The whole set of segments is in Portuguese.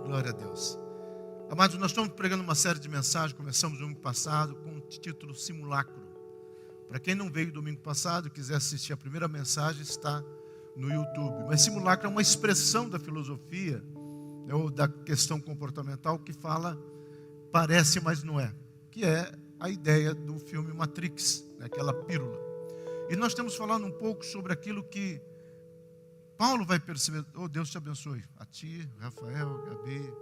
Glória a Deus. Amados, nós estamos pregando uma série de mensagens, começamos no domingo passado com o título Simulacro. Para quem não veio domingo passado e quiser assistir a primeira mensagem, está no YouTube. Mas simulacro é uma expressão da filosofia, ou da questão comportamental, que fala parece, mas não é. Que é a ideia do filme Matrix, aquela pílula. E nós temos falando um pouco sobre aquilo que Paulo vai perceber. Oh, Deus te abençoe. A ti, Rafael, Gabi,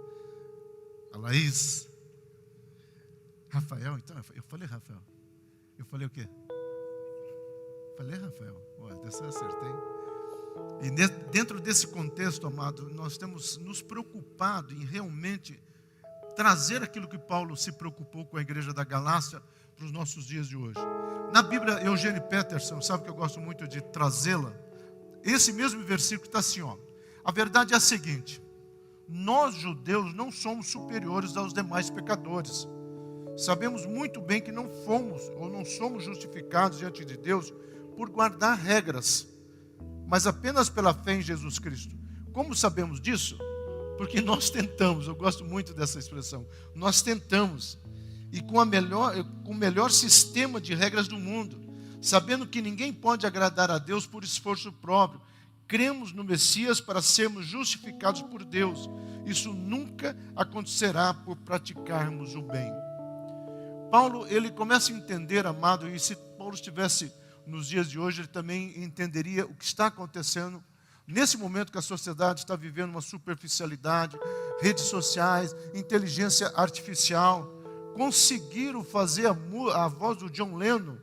a Laís. Rafael, então, eu falei Rafael. Eu falei o quê? Falei Rafael. Olha, dessa eu acertei. E dentro desse contexto, amado, nós temos nos preocupado em realmente trazer aquilo que Paulo se preocupou com a igreja da Galácia para os nossos dias de hoje. Na Bíblia, Eugene Peterson, sabe que eu gosto muito de trazê-la? Esse mesmo versículo está assim, ó. A verdade é a seguinte: nós judeus não somos superiores aos demais pecadores. Sabemos muito bem que não fomos ou não somos justificados diante de Deus por guardar regras, mas apenas pela fé em Jesus Cristo. Como sabemos disso? Porque nós tentamos. Eu gosto muito dessa expressão. Nós tentamos. E com o melhor sistema de regras do mundo, sabendo que ninguém pode agradar a Deus por esforço próprio. Cremos no Messias para sermos justificados por Deus. Isso nunca acontecerá por praticarmos o bem. Paulo, ele começa a entender, amado, e se Paulo estivesse nos dias de hoje, ele também entenderia o que está acontecendo nesse momento que a sociedade está vivendo uma superficialidade, redes sociais, inteligência artificial. Conseguiram fazer a voz do John Lennon.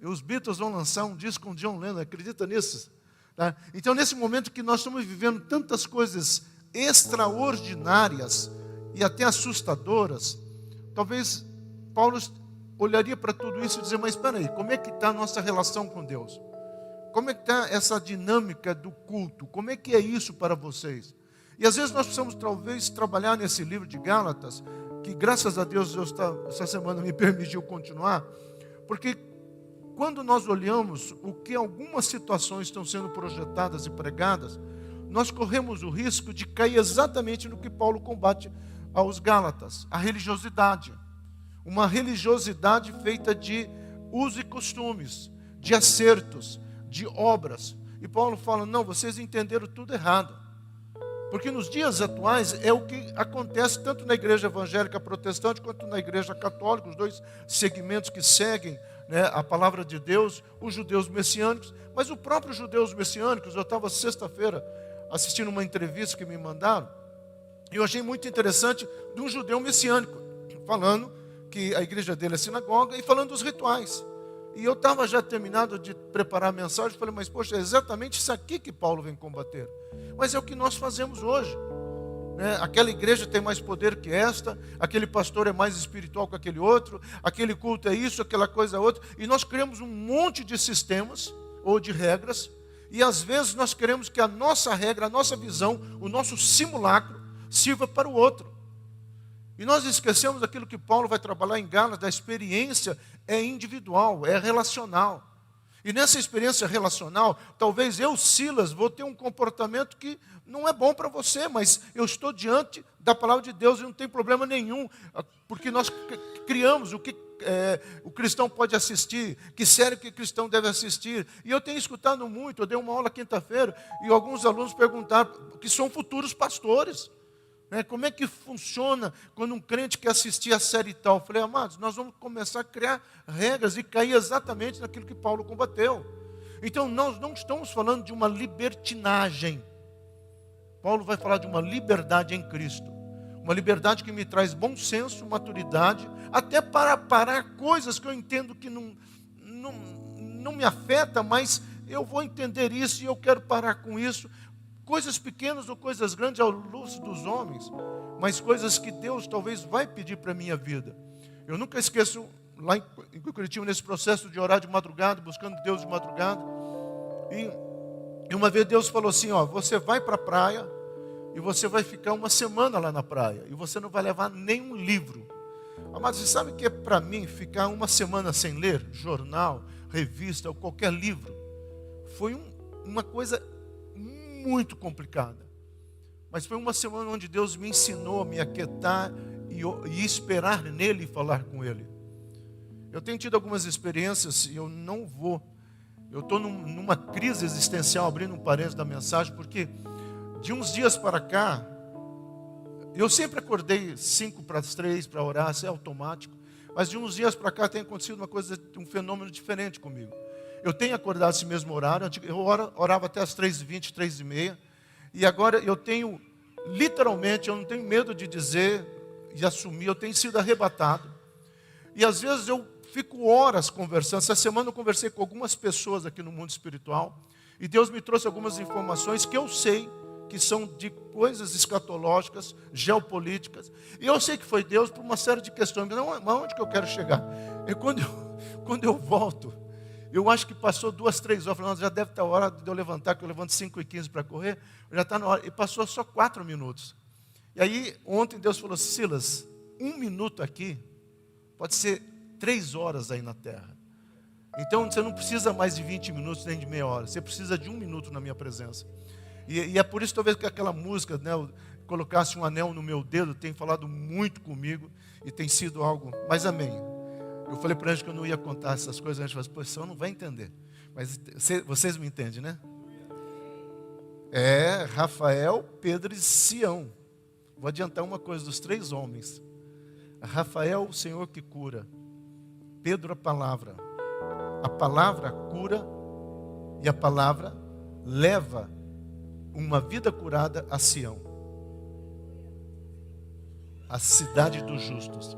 E os Beatles vão lançar um disco com o John Lennon, acredita nisso? Tá? Então, nesse momento que nós estamos vivendo tantas coisas extraordinárias e até assustadoras, talvez Paulo olharia para tudo isso e dizer, mas espera aí, como é que está a nossa relação com Deus? Como é que está essa dinâmica do culto? Como é que é isso para vocês? E às vezes nós precisamos talvez trabalhar nesse livro de Gálatas, que graças a Deus essa semana me permitiu continuar, porque quando nós olhamos o que algumas situações estão sendo projetadas e pregadas, nós corremos o risco de cair exatamente no que Paulo combate aos Gálatas, a religiosidade. Uma religiosidade feita de usos e costumes, de acertos, de obras. E Paulo fala, não, vocês entenderam tudo errado. Porque nos dias atuais é o que acontece tanto na igreja evangélica protestante quanto na igreja católica, os dois segmentos que seguem, né, a palavra de Deus, os judeus messiânicos. Mas o próprio judeus messiânicos, eu estava sexta-feira assistindo uma entrevista que me mandaram, e eu achei muito interessante de um judeu messiânico, falando que a igreja dele é sinagoga e falando dos rituais. E eu estava já terminado de preparar a mensagem, falei, mas poxa, é exatamente isso aqui que Paulo vem combater. Mas é o que nós fazemos hoje. Né? Aquela igreja tem mais poder que esta, aquele pastor é mais espiritual que aquele outro, aquele culto é isso, aquela coisa é outra. E nós criamos um monte de sistemas ou de regras, e às vezes nós queremos que a nossa regra, a nossa visão, o nosso simulacro, sirva para o outro. E nós esquecemos daquilo que Paulo vai trabalhar em Gálatas, da experiência é individual, é relacional. E nessa experiência relacional, talvez eu, Silas, vou ter um comportamento que não é bom para você, mas eu estou diante da palavra de Deus e não tem problema nenhum, porque nós criamos o que o cristão pode assistir, que série que o cristão deve assistir. E eu tenho escutado muito, eu dei uma aula quinta-feira, e alguns alunos perguntaram, que são futuros pastores, como é que funciona quando um crente quer assistir a série tal? Eu falei, amados, nós vamos começar a criar regras e cair exatamente naquilo que Paulo combateu. Então nós não estamos falando de uma libertinagem. Paulo vai falar de uma liberdade em Cristo. Uma liberdade que me traz bom senso, maturidade, até para parar coisas que eu entendo que não me afeta, mas eu vou entender isso e eu quero parar com isso. Coisas pequenas ou coisas grandes ao luz dos homens, mas coisas que Deus talvez vai pedir para a minha vida. Eu nunca esqueço, lá em Curitiba, nesse processo de orar de madrugada, buscando Deus de madrugada, e uma vez Deus falou assim, ó, você vai para a praia, e você vai ficar uma semana lá na praia, e você não vai levar nenhum livro. Mas você sabe o que é para mim ficar uma semana sem ler jornal, revista ou qualquer livro? Foi uma coisa muito complicada. Mas foi uma semana onde Deus me ensinou a me aquietar e esperar nele e falar com ele. Eu tenho tido algumas experiências e eu não vou. Eu estou numa crise existencial, abrindo um parênteses da mensagem, porque de uns dias para cá, eu sempre acordei 2:55 para orar, isso é automático. Mas de uns dias para cá tem acontecido um fenômeno diferente comigo. Eu tenho acordado esse mesmo horário, eu orava até as 3:20, 3:30. E agora eu tenho, literalmente, eu não tenho medo de dizer e assumir, eu tenho sido arrebatado. E às vezes eu fico horas conversando. Essa semana eu conversei com algumas pessoas aqui no mundo espiritual. E Deus me trouxe algumas informações que eu sei que são de coisas escatológicas, geopolíticas. E eu sei que foi Deus por uma série de questões. Mas onde que eu quero chegar? E quando eu volto, eu acho que passou 2, 3 horas. Falei, já deve estar a hora de eu levantar, que eu levanto 5:15 para correr. Já está na hora. E passou só 4 minutos. E aí, ontem Deus falou, Silas, 1 minuto aqui pode ser 3 horas aí na terra. Então, você não precisa mais de 20 minutos, nem de meia hora. Você precisa de 1 minuto na minha presença. E é por isso, talvez, que aquela música, né, colocasse um anel no meu dedo, tem falado muito comigo. E tem sido algo... Mas amém. Eu falei para eles que eu não ia contar essas coisas. A gente falou, pois, você não vai entender. Mas vocês me entendem, né? É Rafael, Pedro e Sião. Vou adiantar uma coisa dos 3 homens. Rafael, o Senhor que cura. Pedro, a palavra. A palavra cura e a palavra leva uma vida curada a Sião. A cidade dos justos.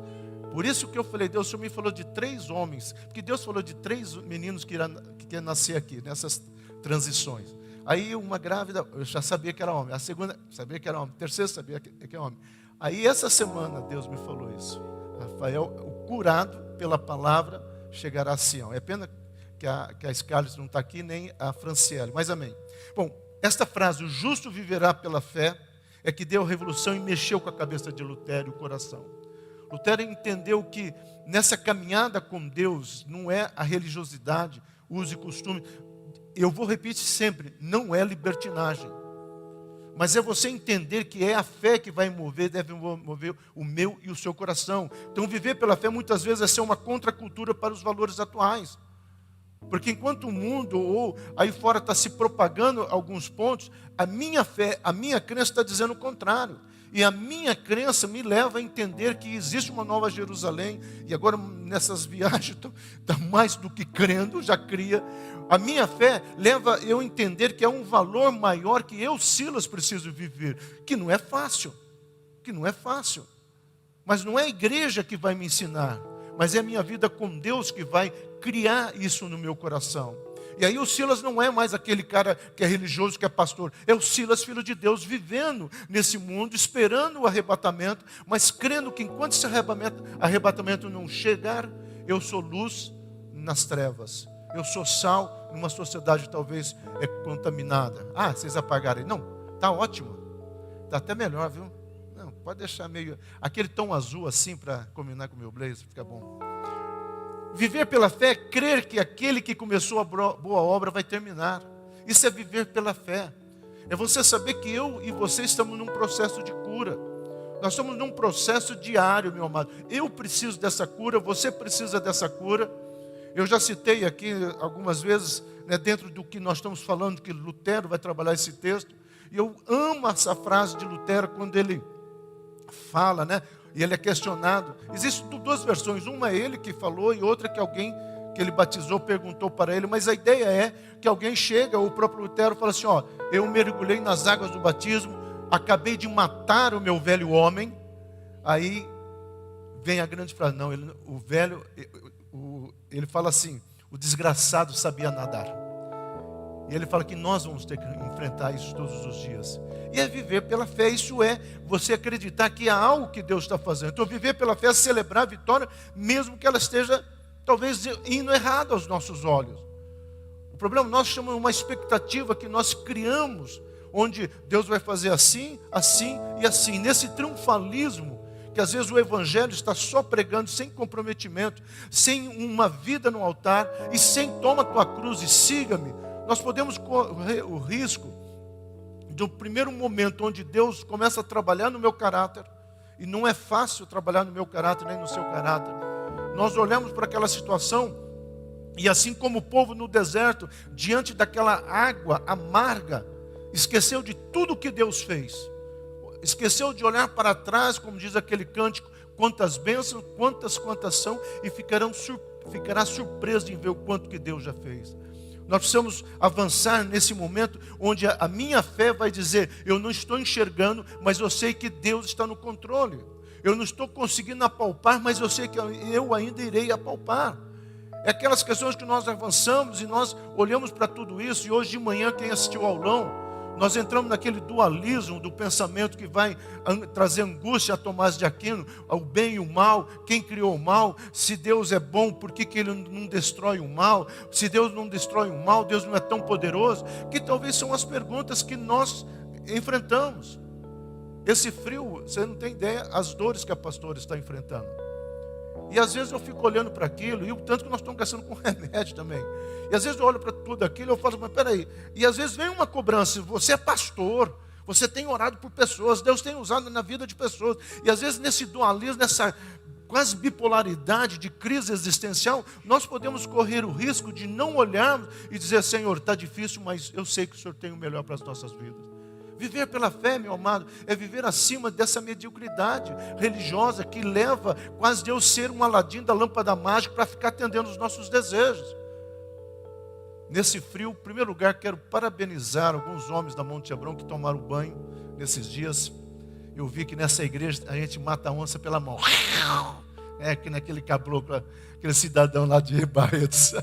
Por isso que eu falei, Deus, o Senhor me falou de 3 homens. Porque Deus falou de 3 meninos que iam nascer aqui, nessas transições. Aí uma grávida, eu já sabia que era homem. A segunda, sabia que era homem. A terceira, sabia que era homem. Aí essa semana Deus me falou isso. Rafael, o curado pela palavra, chegará a Sião. É pena que a Scarlett não está aqui, nem a Franciele. Mas amém. Bom, esta frase, o justo viverá pela fé, é que deu revolução e mexeu com a cabeça de Lutero e o coração. Lutero entendeu que nessa caminhada com Deus, não é a religiosidade, uso e costume. Eu vou repetir sempre, não é libertinagem. Mas é você entender que é a fé que vai mover, deve mover o meu e o seu coração. Então viver pela fé muitas vezes é ser uma contracultura para os valores atuais. Porque enquanto o mundo ou aí fora está se propagando alguns pontos, a minha fé, a minha crença está dizendo o contrário. E a minha crença me leva a entender que existe uma nova Jerusalém. E agora nessas viagens, está mais do que crendo, já cria. A minha fé leva eu a entender que é um valor maior que eu, Silas, preciso viver. Que não é fácil. Que não é fácil. Mas não é a igreja que vai me ensinar. Mas é a minha vida com Deus que vai criar isso no meu coração. E aí o Silas não é mais aquele cara que é religioso, que é pastor. É o Silas, filho de Deus, vivendo nesse mundo, esperando o arrebatamento, mas crendo que enquanto esse arrebatamento não chegar, eu sou luz nas trevas. Eu sou sal numa sociedade talvez contaminada. Ah, vocês apagaram aí. Não, está ótimo. Está até melhor, viu? Não, pode deixar meio... Aquele tom azul assim para combinar com o meu blazer, fica bom. Viver pela fé é crer que aquele que começou a boa obra vai terminar. Isso é viver pela fé. É você saber que eu e você estamos num processo de cura. Nós estamos num processo diário, meu amado. Eu preciso dessa cura, você precisa dessa cura. Eu já citei aqui algumas vezes, né, dentro do que nós estamos falando, que Lutero vai trabalhar esse texto. E eu amo essa frase de Lutero quando ele fala, né? E ele é questionado. Existem 2 versões. Uma é ele que falou e outra que alguém que ele batizou perguntou para ele. Mas a ideia é que alguém chega, o próprio Lutero fala assim, ó, eu mergulhei nas águas do batismo, acabei de matar o meu velho homem. Aí vem a grande frase. Não, ele fala assim, o desgraçado sabia nadar. E ele fala que nós vamos ter que enfrentar isso todos os dias. E é viver pela fé, isso é você acreditar que há algo que Deus está fazendo. Então viver pela fé é celebrar a vitória, mesmo que ela esteja talvez indo errado aos nossos olhos. O problema nós chamamos uma expectativa que nós criamos, onde Deus vai fazer assim, assim e assim. Nesse triunfalismo, que às vezes o evangelho está só pregando sem comprometimento, sem uma vida no altar e sem toma tua cruz e siga-me. Nós podemos correr o risco do primeiro momento onde Deus começa a trabalhar no meu caráter, e não é fácil trabalhar no meu caráter nem no seu caráter, nós olhamos para aquela situação, e assim como o povo no deserto, diante daquela água amarga, esqueceu de tudo que Deus fez, esqueceu de olhar para trás, como diz aquele cântico, quantas bênçãos, quantas são, e ficará surpreso em ver o quanto que Deus já fez. Nós precisamos avançar nesse momento onde a minha fé vai dizer, eu não estou enxergando, mas eu sei que Deus está no controle. Eu não estou conseguindo apalpar, mas eu sei que eu ainda irei apalpar. É aquelas questões que nós avançamos e nós olhamos para tudo isso, e hoje de manhã quem assistiu ao aulão, nós entramos naquele dualismo do pensamento que vai trazer angústia a Tomás de Aquino, o bem e o mal, quem criou o mal, se Deus é bom, por que Ele não destrói o mal? Se Deus não destrói o mal, Deus não é tão poderoso? Que talvez são as perguntas que nós enfrentamos. Esse frio, você não tem ideia, as dores que a pastora está enfrentando. E às vezes eu fico olhando para aquilo, e o tanto que nós estamos gastando com remédio também. E às vezes eu olho para tudo aquilo e eu falo, mas peraí. E às vezes vem uma cobrança, você é pastor, você tem orado por pessoas, Deus tem usado na vida de pessoas. E às vezes nesse dualismo, nessa quase bipolaridade de crise existencial, nós podemos correr o risco de não olharmos e dizer, Senhor, está difícil, mas eu sei que o Senhor tem o melhor para as nossas vidas. Viver pela fé, meu amado, é viver acima dessa mediocridade religiosa que leva quase Deus ser um Aladim da lâmpada mágica para ficar atendendo os nossos desejos. Nesse frio, em primeiro lugar, quero parabenizar alguns homens da Monte Hebron que tomaram banho nesses dias. Eu vi que nessa igreja a gente mata a onça pela mão. É que naquele caboclo, aquele cidadão lá de Barretos.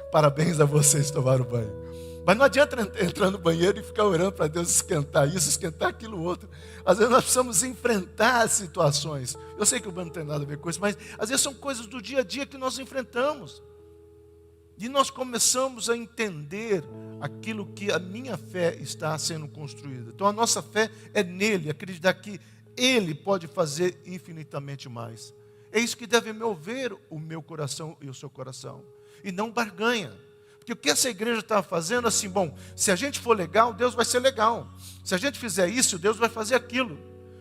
Parabéns a vocês que tomaram banho. Mas não adianta entrar no banheiro e ficar orando para Deus esquentar isso, esquentar aquilo outro. Às vezes nós precisamos enfrentar situações. Eu sei que o banho não tem nada a ver com isso, mas às vezes são coisas do dia a dia que nós enfrentamos. E nós começamos a entender aquilo que a minha fé está sendo construída. Então a nossa fé é nele, acreditar que Ele pode fazer infinitamente mais. É isso que deve mover o meu coração e o seu coração. E não barganha. Porque o que essa igreja está fazendo, assim, bom, se a gente for legal, Deus vai ser legal. Se a gente fizer isso, Deus vai fazer aquilo.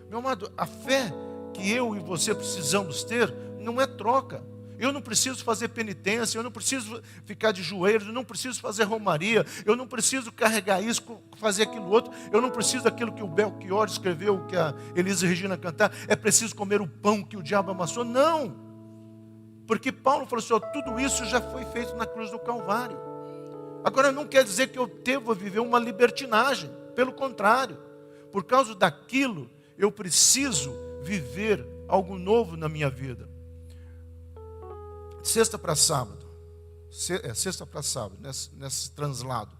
Meu amado, a fé que eu e você precisamos ter não é troca. Eu não preciso fazer penitência, eu não preciso ficar de joelhos, eu não preciso fazer romaria, eu não preciso carregar isso, fazer aquilo outro, eu não preciso daquilo que o Belchior escreveu, que a Elisa Regina cantar, é preciso comer o pão que o diabo amassou. Não! Porque Paulo falou assim, ó, tudo isso já foi feito na cruz do Calvário. Agora não quer dizer que eu devo viver uma libertinagem, pelo contrário, por causa daquilo eu preciso viver algo novo na minha vida. Sexta para sábado, nesse translado,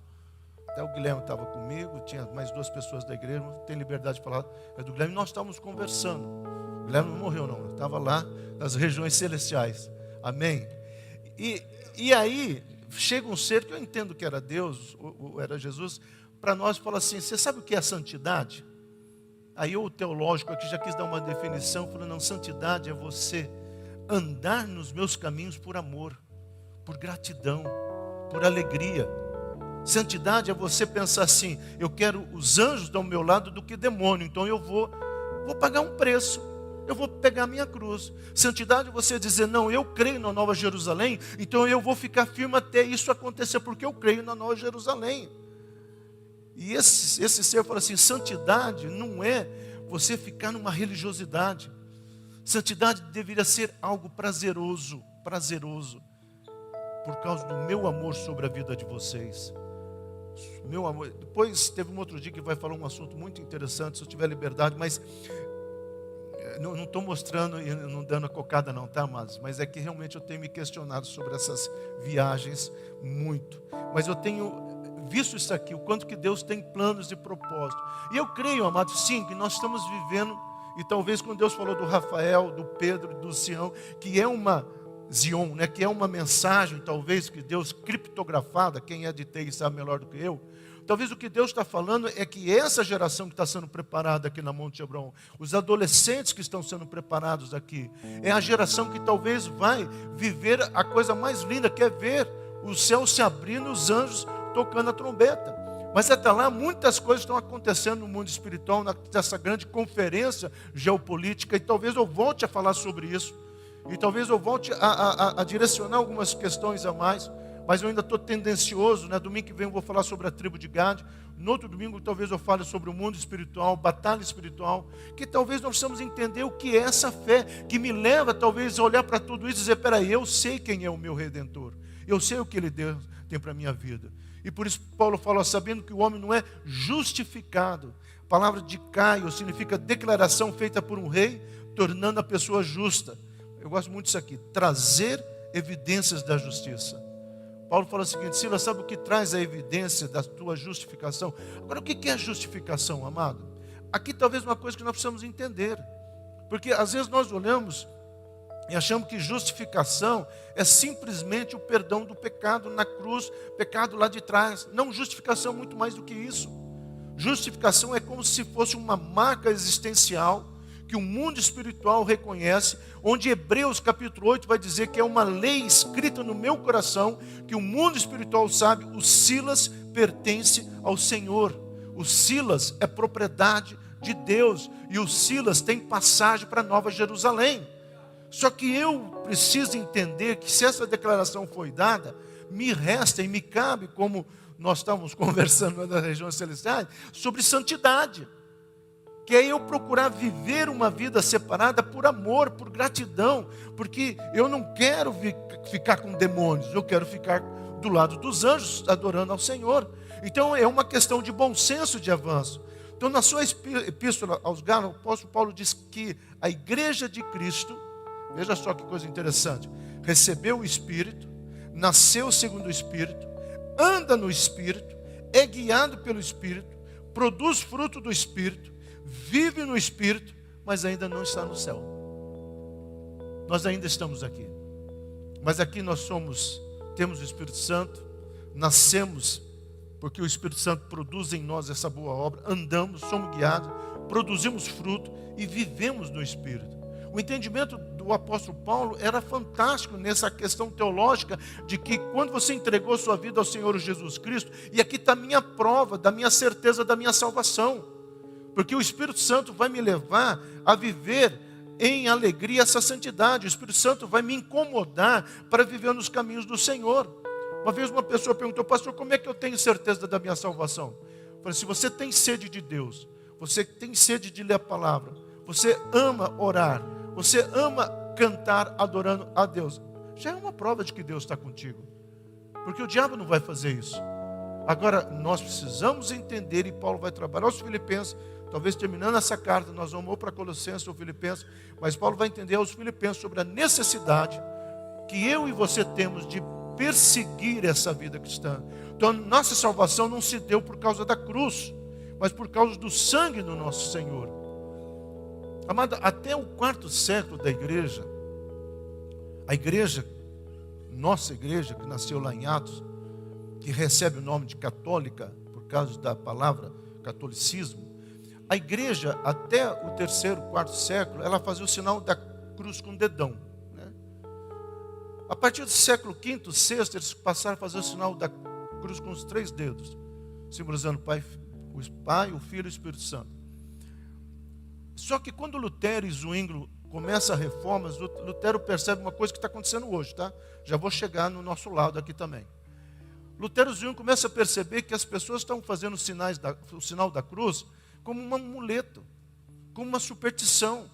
até o Guilherme estava comigo, tinha mais 2 pessoas da igreja, não tem liberdade de falar, é do Guilherme, nós estávamos conversando. O Guilherme não morreu não, estava lá nas regiões celestiais, amém? E aí chega um ser que eu entendo que era Deus, ou era Jesus, para nós fala assim, você sabe o que é santidade? Aí o teológico aqui já quis dar uma definição, falando, não, santidade é você andar nos meus caminhos por amor, por gratidão, por alegria. Santidade é você pensar assim, eu quero os anjos ao meu lado do que demônio, então eu vou pagar um preço. Eu vou pegar a minha cruz. Santidade é você dizer, não, eu creio na Nova Jerusalém, então eu vou ficar firme até isso acontecer, porque eu creio na Nova Jerusalém. E esse ser fala assim, santidade não é você ficar numa religiosidade. Santidade deveria ser algo prazeroso, por causa do meu amor sobre a vida de vocês. Meu amor. Depois teve um outro dia que vai falar um assunto muito interessante, se eu tiver liberdade, mas não estou mostrando e não dando a cocada não, tá, amados? Mas é que realmente eu tenho me questionado sobre essas viagens muito. Mas eu tenho visto isso aqui, o quanto que Deus tem planos e propósitos. E eu creio, amados, sim, que nós estamos vivendo, e talvez quando Deus falou do Rafael, do Pedro, do Sião, que é uma Zion, né, que é uma mensagem, talvez, que Deus criptografada, quem é de TI sabe melhor do que eu. Talvez o que Deus está falando é que essa geração que está sendo preparada aqui na Monte Hebron, os adolescentes que estão sendo preparados aqui, é a geração que talvez vai viver a coisa mais linda, que é ver o céu se abrindo, os anjos tocando a trombeta. Mas até lá, muitas coisas estão acontecendo no mundo espiritual, nessa grande conferência geopolítica, e talvez eu volte a falar sobre isso, e talvez eu volte a direcionar algumas questões a mais, mas eu ainda estou tendencioso, né? Domingo que vem eu vou falar sobre a tribo de Gade, no outro domingo talvez eu fale sobre o mundo espiritual, batalha espiritual, que talvez nós precisamos entender o que é essa fé, que me leva talvez a olhar para tudo isso e dizer, peraí, eu sei quem é o meu Redentor, eu sei o que Ele tem para a minha vida. E por isso Paulo fala, sabendo que o homem não é justificado. A palavra de Caio significa declaração feita por um rei, tornando a pessoa justa. Eu gosto muito disso aqui, trazer evidências da justiça. Paulo fala o seguinte, Silas, sabe o que traz a evidência da tua justificação? Agora, o que é justificação, amado? Aqui talvez uma coisa que nós precisamos entender. Porque às vezes nós olhamos e achamos que justificação é simplesmente o perdão do pecado na cruz, pecado lá de trás. Não, justificação é muito mais do que isso. Justificação é como se fosse uma marca existencial que o mundo espiritual reconhece, onde Hebreus capítulo 8 vai dizer que é uma lei escrita no meu coração, que o mundo espiritual sabe, o Silas pertence ao Senhor. O Silas é propriedade de Deus, e o Silas tem passagem para Nova Jerusalém. Só que eu preciso entender que se essa declaração foi dada, me resta e me cabe, como nós estávamos conversando na região celestial, sobre santidade. Que é eu procurar viver uma vida separada por amor, por gratidão, porque eu não quero ficar com demônios, eu quero ficar do lado dos anjos, adorando ao Senhor. Então é uma questão de bom senso de avanço. Então na sua epístola aos Gálatas, o apóstolo Paulo diz que a igreja de Cristo, veja só que coisa interessante, recebeu o Espírito, nasceu segundo o Espírito, anda no Espírito, é guiado pelo Espírito, produz fruto do Espírito, vive no Espírito, mas ainda não está no céu. Nós ainda estamos aqui, mas aqui nós temos o Espírito Santo, nascemos porque o Espírito Santo produz em nós essa boa obra, andamos, somos guiados, produzimos fruto e vivemos no Espírito. O entendimento do apóstolo Paulo era fantástico nessa questão teológica de que quando você entregou sua vida ao Senhor Jesus Cristo, e aqui está a minha prova, da minha certeza da minha salvação, porque o Espírito Santo vai me levar a viver em alegria essa santidade, o Espírito Santo vai me incomodar para viver nos caminhos do Senhor. Uma vez uma pessoa perguntou, pastor, como é que eu tenho certeza da minha salvação? Eu falei, se você tem sede de Deus, você tem sede de ler a palavra, você ama orar, você ama cantar adorando a Deus, já é uma prova de que Deus está contigo. Porque o diabo não vai fazer isso. Agora, nós precisamos entender, e Paulo vai trabalhar aos Filipenses, talvez terminando essa carta, nós vamos ou para Colossenses ou Filipenses, mas Paulo vai entender aos Filipenses sobre a necessidade que eu e você temos de perseguir essa vida cristã. Então, nossa salvação não se deu por causa da cruz, mas por causa do sangue do nosso Senhor. Amado, até o 4º século da igreja, a igreja, nossa igreja, que nasceu lá em Atos, que recebe o nome de católica, por causa da palavra catolicismo, a igreja, até o 3º, 4º século, ela fazia o sinal da cruz com o dedão. Né? A partir do século V, VI, eles passaram a fazer o sinal da cruz com os 3 dedos, simbolizando o Pai, o Filho e o Espírito Santo. Só que quando Lutero e Zwinglio começam as reformas, Lutero percebe uma coisa que está acontecendo hoje, tá? Já vou chegar no nosso lado aqui também. Lutero e Zwinglio começam a perceber que as pessoas estão fazendo o sinal da cruz como um amuleto, como uma superstição.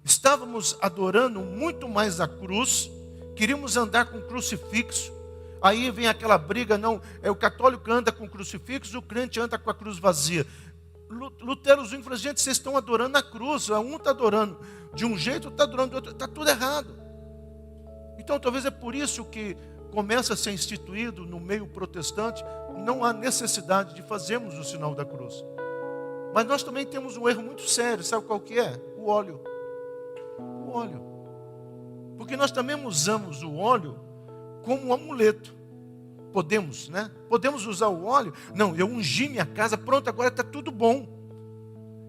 Estávamos adorando muito mais a cruz, queríamos andar com crucifixo. Aí vem aquela briga, não, o católico anda com crucifixo, o crente anda com a cruz vazia. Lutero e Zwinglio falaram, gente, vocês estão adorando a cruz, um está adorando de um jeito, outro está adorando do outro, está tudo errado. Então talvez é por isso que começa a ser instituído no meio protestante, não há necessidade de fazermos o sinal da cruz. Mas nós também temos um erro muito sério, sabe qual que é? O óleo. O óleo. Porque nós também usamos o óleo como um amuleto. Podemos, né? Podemos usar o óleo. Não, eu ungi minha casa, pronto, agora está tudo bom.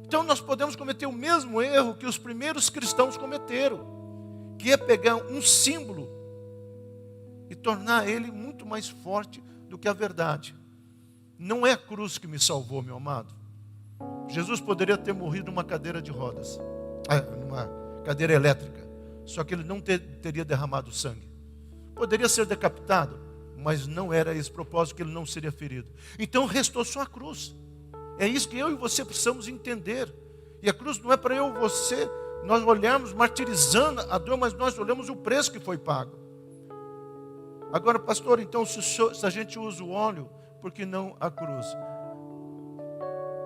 Então nós podemos cometer o mesmo erro que os primeiros cristãos cometeram, que é pegar um símbolo e tornar ele muito mais forte do que a verdade. Não é a cruz que me salvou, meu amado. Jesus poderia ter morrido numa cadeira de rodas, numa cadeira elétrica, só que ele não teria derramado sangue. Poderia ser decapitado, mas não era esse propósito, que ele não seria ferido. Então restou só a cruz. É isso que eu e você precisamos entender. E a cruz não é para eu e você, nós olharmos martirizando a dor, mas nós olhamos o preço que foi pago. Agora, pastor, então se a gente usa o óleo, por que não a cruz?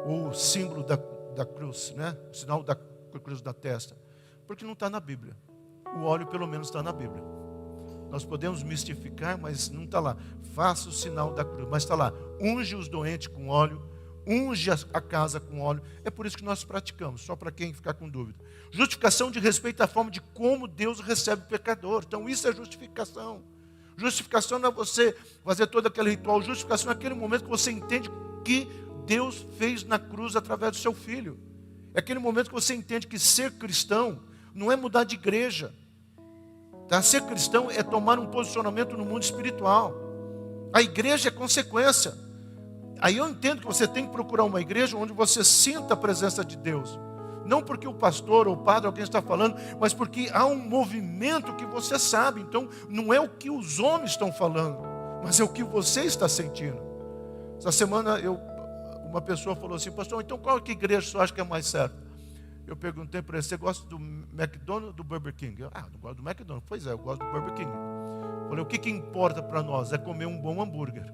O símbolo da cruz, né? O sinal da cruz da testa. Porque não está na Bíblia. O óleo pelo menos está na Bíblia. Nós podemos mistificar, mas não está lá. Faça o sinal da cruz, mas está lá. Unge os doentes com óleo, unge a casa com óleo. É por isso que nós praticamos, só para quem ficar com dúvida. Justificação de respeito à forma de como Deus recebe o pecador. Então isso é justificação. Justificação não é você fazer todo aquele ritual. Justificação é aquele momento que você entende que Deus fez na cruz através do seu Filho. É aquele momento que você entende que ser cristão não é mudar de igreja. Tá? Ser cristão é tomar um posicionamento no mundo espiritual. A igreja é consequência. Aí eu entendo que você tem que procurar uma igreja onde você sinta a presença de Deus. Não porque o pastor ou o padre, alguém está falando, mas porque há um movimento que você sabe. Então, não é o que os homens estão falando, mas é o que você está sentindo. Essa semana, uma pessoa falou assim: pastor, então qual que igreja você acha que é mais certa? Eu perguntei para ele: você gosta do McDonald's ou do Burger King? Não gosto do McDonald's. Pois é, eu gosto do Burger King. Eu falei: o que importa para nós? É comer um bom hambúrguer.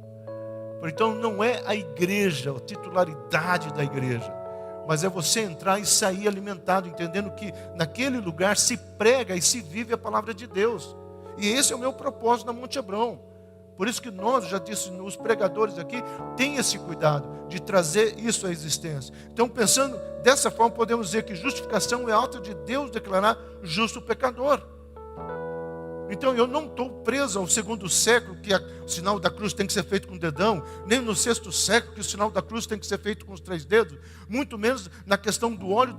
Então, não é a igreja, a titularidade da igreja, mas é você entrar e sair alimentado, entendendo que naquele lugar se prega e se vive a palavra de Deus. E esse é o meu propósito na Monte Hebron. Por isso que nós, já disse, os pregadores aqui, têm esse cuidado de trazer isso à existência. Então, pensando dessa forma, podemos dizer que justificação é o ato de Deus declarar justo o pecador. Então eu não estou preso ao segundo século, que o sinal da cruz tem que ser feito com o dedão, nem no sexto século, que o sinal da cruz tem que ser feito com os 3 dedos, muito menos na questão do óleo,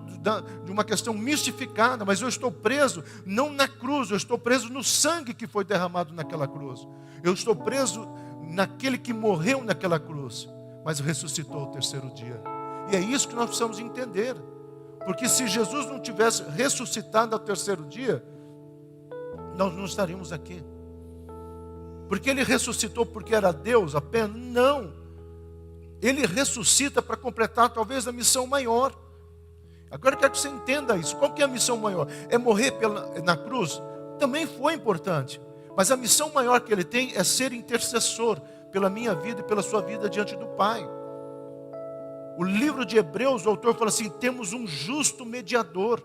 de uma questão mistificada, mas eu estou preso não na cruz, eu estou preso no sangue que foi derramado naquela cruz. Eu estou preso naquele que morreu naquela cruz, mas ressuscitou ao 3º dia. E é isso que nós precisamos entender. Porque se Jesus não tivesse ressuscitado ao 3º dia, nós não estaríamos aqui. Porque ele ressuscitou porque era Deus apenas? Não. Ele ressuscita para completar talvez a missão maior. Agora eu quero que você entenda isso. Qual que é a missão maior? É morrer na cruz? Também foi importante. Mas a missão maior que ele tem é ser intercessor pela minha vida e pela sua vida diante do Pai. O livro de Hebreus, o autor fala assim: temos um justo mediador,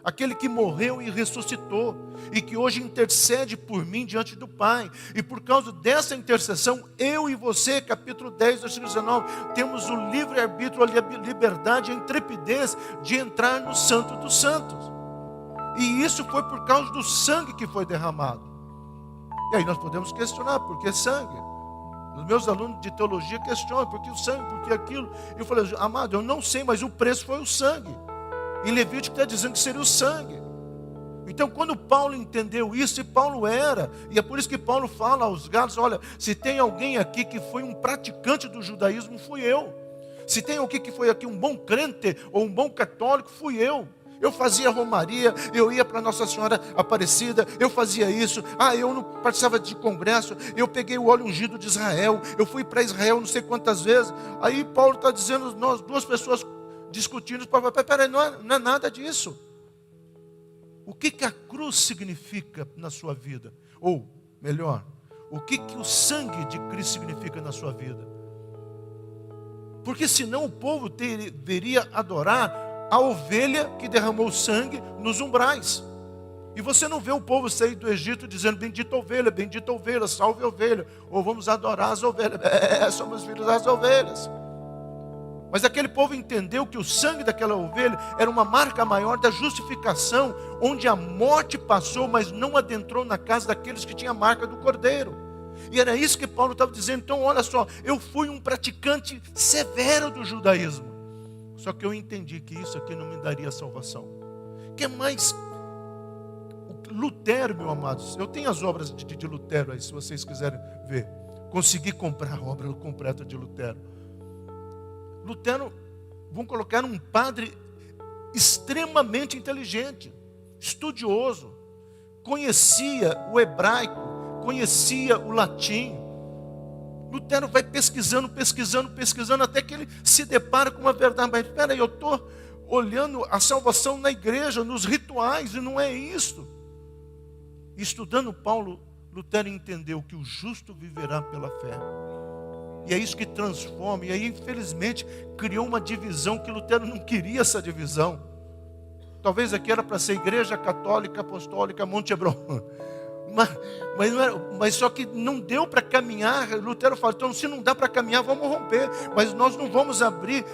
aquele que morreu e ressuscitou, e que hoje intercede por mim diante do Pai. E por causa dessa intercessão, eu e você, capítulo 10, versículo 19, temos o livre-arbítrio, a liberdade, a intrepidez de entrar no Santo dos Santos. E isso foi por causa do sangue que foi derramado. E aí nós podemos questionar: por que sangue? Os meus alunos de teologia questionam: por que o sangue, por que aquilo? Eu falei: amado, eu não sei, mas o preço foi o sangue. Em Levítico está dizendo que seria o sangue. Então, quando Paulo entendeu isso, e Paulo era, e é por isso que Paulo fala aos Gálatas: olha, se tem alguém aqui que foi um praticante do judaísmo, fui eu. Se tem alguém que foi aqui um bom crente ou um bom católico, fui eu. Eu fazia romaria, eu ia para Nossa Senhora Aparecida, eu fazia isso. Eu não participava de congresso, eu peguei o óleo ungido de Israel, eu fui para Israel não sei quantas vezes. Aí Paulo está dizendo, nós duas pessoas discutindo, peraí, não é nada disso. O que a cruz significa na sua vida? Ou, melhor, o que o sangue de Cristo significa na sua vida? Porque senão o povo deveria adorar a ovelha que derramou sangue nos umbrais. E você não vê o povo sair do Egito dizendo: bendita ovelha, salve a ovelha, ou vamos adorar as ovelhas. Somos filhos das ovelhas. Mas aquele povo entendeu que o sangue daquela ovelha era uma marca maior da justificação, onde a morte passou, mas não adentrou na casa daqueles que tinham a marca do cordeiro. E era isso que Paulo estava dizendo. Então olha só, eu fui um praticante severo do judaísmo, só que eu entendi que isso aqui não me daria salvação. Que é mais Lutero, meus amados. Eu tenho as obras de Lutero aí, se vocês quiserem ver. Consegui comprar a obra completa de Lutero. Lutero, vão colocar um padre extremamente inteligente, estudioso, conhecia o hebraico, conhecia o latim. Lutero vai pesquisando, até que ele se depara com uma verdade. Mas espera aí, eu estou olhando a salvação na igreja, nos rituais, e não é isso. Estudando Paulo, Lutero entendeu que o justo viverá pela fé. E é isso que transforma. E aí, infelizmente, criou uma divisão que Lutero não queria essa divisão. Talvez aqui era para ser Igreja Católica Apostólica Monte Hebron. Mas só que não deu para caminhar. Lutero falou, então se não dá para caminhar, vamos romper. Mas nós não vamos abrir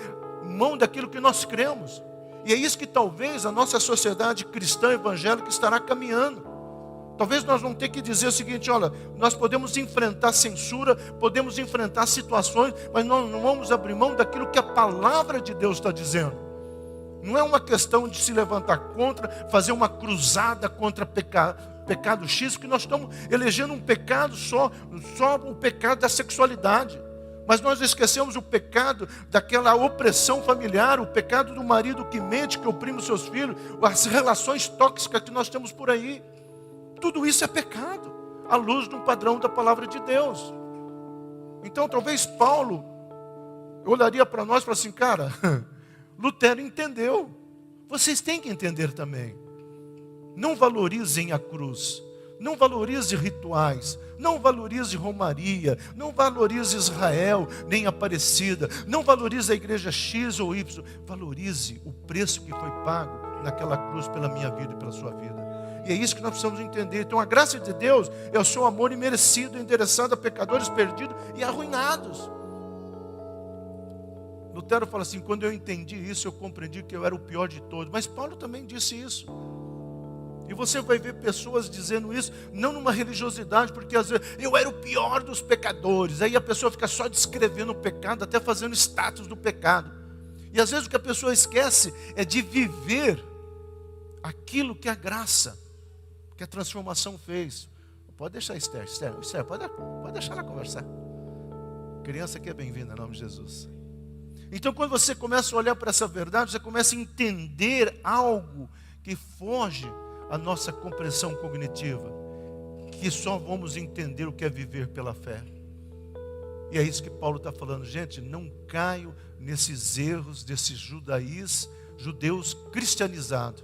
mão daquilo que nós cremos. E é isso que talvez a nossa sociedade cristã evangélica estará caminhando. Talvez nós vamos ter que dizer o seguinte, olha, nós podemos enfrentar censura, podemos enfrentar situações, mas nós não vamos abrir mão daquilo que a palavra de Deus está dizendo. Não é uma questão de se levantar contra, fazer uma cruzada contra pecado X, que nós estamos elegendo um pecado só o pecado da sexualidade. Mas nós esquecemos o pecado daquela opressão familiar, o pecado do marido que mente, que oprime os seus filhos, as relações tóxicas que nós temos por aí. Tudo isso é pecado, à luz de um padrão da palavra de Deus. Então talvez Paulo olharia para nós e falaria assim, cara, Lutero entendeu, vocês têm que entender também. Não valorizem a cruz, não valorize rituais, não valorize Romaria, não valorize Israel, nem Aparecida, não valorize a igreja X ou Y, valorize o preço que foi pago naquela cruz pela minha vida e pela sua vida. E é isso que nós precisamos entender. Então a graça de Deus é o seu amor imerecido, endereçado a pecadores perdidos e arruinados. Lutero fala assim, quando eu entendi isso, eu compreendi que eu era o pior de todos. Mas Paulo também disse isso. E você vai ver pessoas dizendo isso, não numa religiosidade, porque às vezes eu era o pior dos pecadores. Aí a pessoa fica só descrevendo o pecado, até fazendo status do pecado. E às vezes o que a pessoa esquece é de viver aquilo que a graça, que a transformação fez. Pode deixar Esther, pode deixar ela conversar. Criança aqui é bem-vinda, em nome de Jesus. Então quando você começa a olhar para essa verdade, você começa a entender algo que foge à nossa compreensão cognitiva, que só vamos entender o que é viver pela fé. E é isso que Paulo está falando, gente, não caio nesses erros desses judeus cristianizados.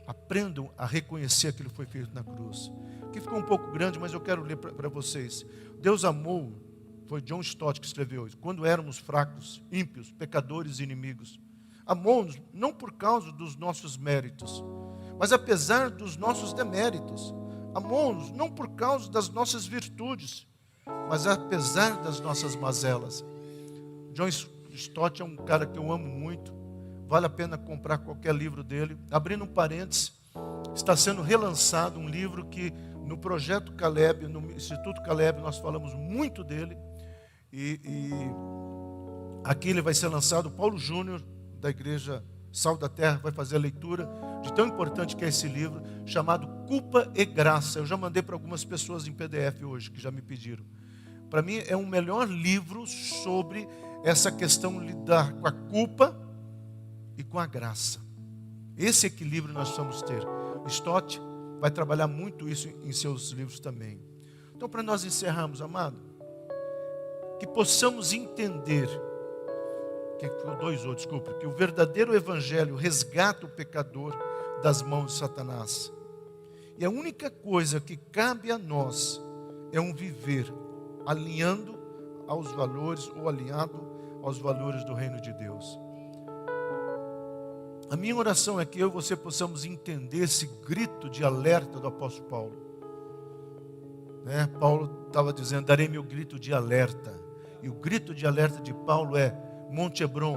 Aprendam a reconhecer aquilo que foi feito na cruz. Aqui ficou um pouco grande, mas eu quero ler para vocês. Deus amou, foi John Stott que escreveu isso, quando éramos fracos, ímpios, pecadores e inimigos. Amou-nos não por causa dos nossos méritos, mas apesar dos nossos deméritos. Amou-nos não por causa das nossas virtudes, mas apesar das nossas mazelas. John Stott é um cara que eu amo muito. Vale a pena comprar qualquer livro dele. Abrindo um parênteses, está sendo relançado um livro que no Projeto Caleb, no Instituto Caleb, nós falamos muito dele. E aqui ele vai ser lançado. Paulo Júnior, da Igreja Sal da Terra, vai fazer a leitura de tão importante que é esse livro, chamado Culpa e Graça. Eu já mandei para algumas pessoas em PDF hoje, que já me pediram. Para mim é um melhor livro sobre essa questão de lidar com a culpa e com a graça. Esse equilíbrio nós precisamos ter. Stott vai trabalhar muito isso em seus livros também. Então, para nós encerrarmos, amado, que possamos entender que o verdadeiro evangelho resgata o pecador das mãos de Satanás. E a única coisa que cabe a nós é um viver alinhando aos valores ou alinhado aos valores do reino de Deus. A minha oração é que eu e você possamos entender esse grito de alerta do apóstolo Paulo. Paulo estava dizendo, darei meu grito de alerta. E o grito de alerta de Paulo é, Monte Hebron,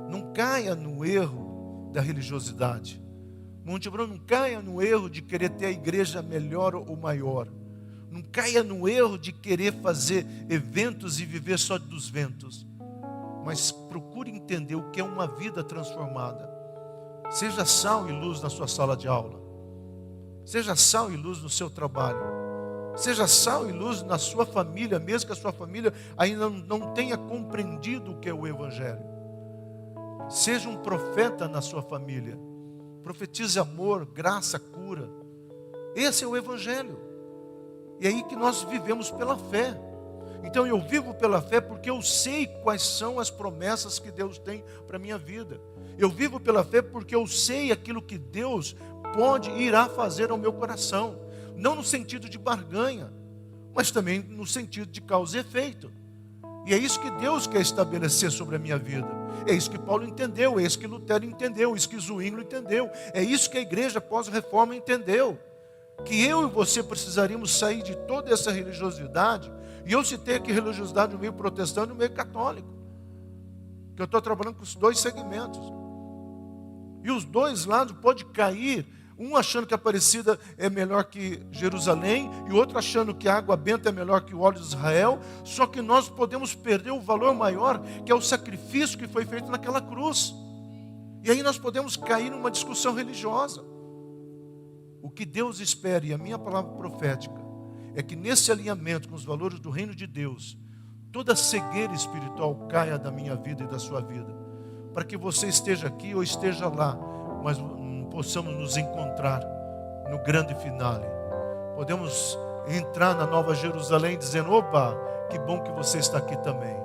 não caia no erro da religiosidade. Monte Hebron, não caia no erro de querer ter a igreja melhor ou maior. Não caia no erro de querer fazer eventos e viver só dos ventos. Mas procure entender o que é uma vida transformada. Seja sal e luz na sua sala de aula. Seja sal e luz no seu trabalho. Seja sal e luz na sua família, mesmo que a sua família ainda não tenha compreendido o que é o Evangelho. Seja um profeta na sua família. Profetize amor, graça, cura. Esse é o Evangelho. E é aí que nós vivemos pela fé. Então eu vivo pela fé porque eu sei quais são as promessas que Deus tem para a minha vida. Eu vivo pela fé porque eu sei aquilo que Deus pode e irá fazer ao meu coração. Não no sentido de barganha, mas também no sentido de causa e efeito. E é isso que Deus quer estabelecer sobre a minha vida. É isso que Paulo entendeu, é isso que Lutero entendeu, é isso que Zwinglio entendeu. É isso que a igreja pós-reforma entendeu. Que eu e você precisaríamos sair de toda essa religiosidade. E eu citei aqui religiosidade no meio protestante e no meio católico. Que eu estou trabalhando com os dois segmentos. E os dois lados podem cair. Um achando que a Aparecida é melhor que Jerusalém, e o outro achando que a água benta é melhor que o óleo de Israel. Só que nós podemos perder o valor maior, que é o sacrifício que foi feito naquela cruz. E aí nós podemos cair numa discussão religiosa. O que Deus espera, e a minha palavra profética, é que nesse alinhamento com os valores do reino de Deus, toda cegueira espiritual caia da minha vida e da sua vida. Para que você esteja aqui ou esteja lá, mas possamos nos encontrar no grande finale. Podemos entrar na Nova Jerusalém dizendo: opa, que bom que você está aqui também.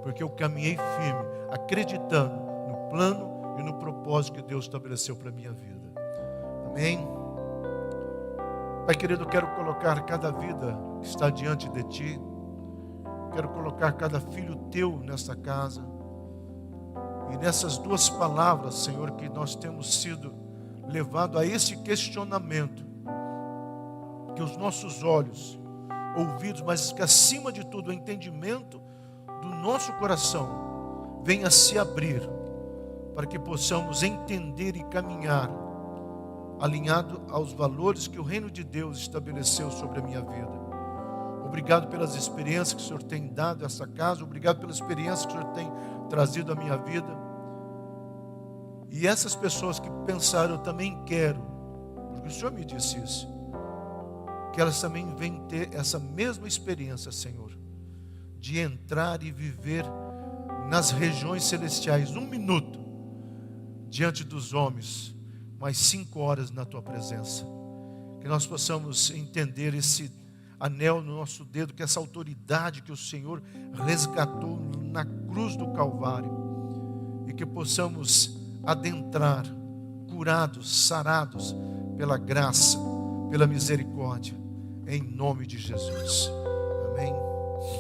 Porque eu caminhei firme, acreditando no plano e no propósito que Deus estabeleceu para a minha vida. Amém? Pai querido, eu quero colocar cada vida que está diante de Ti. Quero colocar cada filho Teu nesta casa. E nessas duas palavras, Senhor, que nós temos sido levado a esse questionamento, que os nossos olhos, ouvidos, mas que acima de tudo o entendimento do nosso coração venha se abrir, para que possamos entender e caminhar alinhado aos valores que o reino de Deus estabeleceu sobre a minha vida. Obrigado pelas experiências que o Senhor tem dado a essa casa, obrigado pelas experiências que o Senhor tem trazido à minha vida. E essas pessoas que pensaram: eu também quero, porque o Senhor me disse isso, que elas também venham ter essa mesma experiência, Senhor, de entrar e viver nas regiões celestiais 1 minuto diante dos homens, mais 5 horas na Tua presença. Que nós possamos entender esse anel no nosso dedo, que essa autoridade que o Senhor resgatou na cruz do Calvário, e que possamos adentrar, curados, sarados pela graça, pela misericórdia, em nome de Jesus. Amém.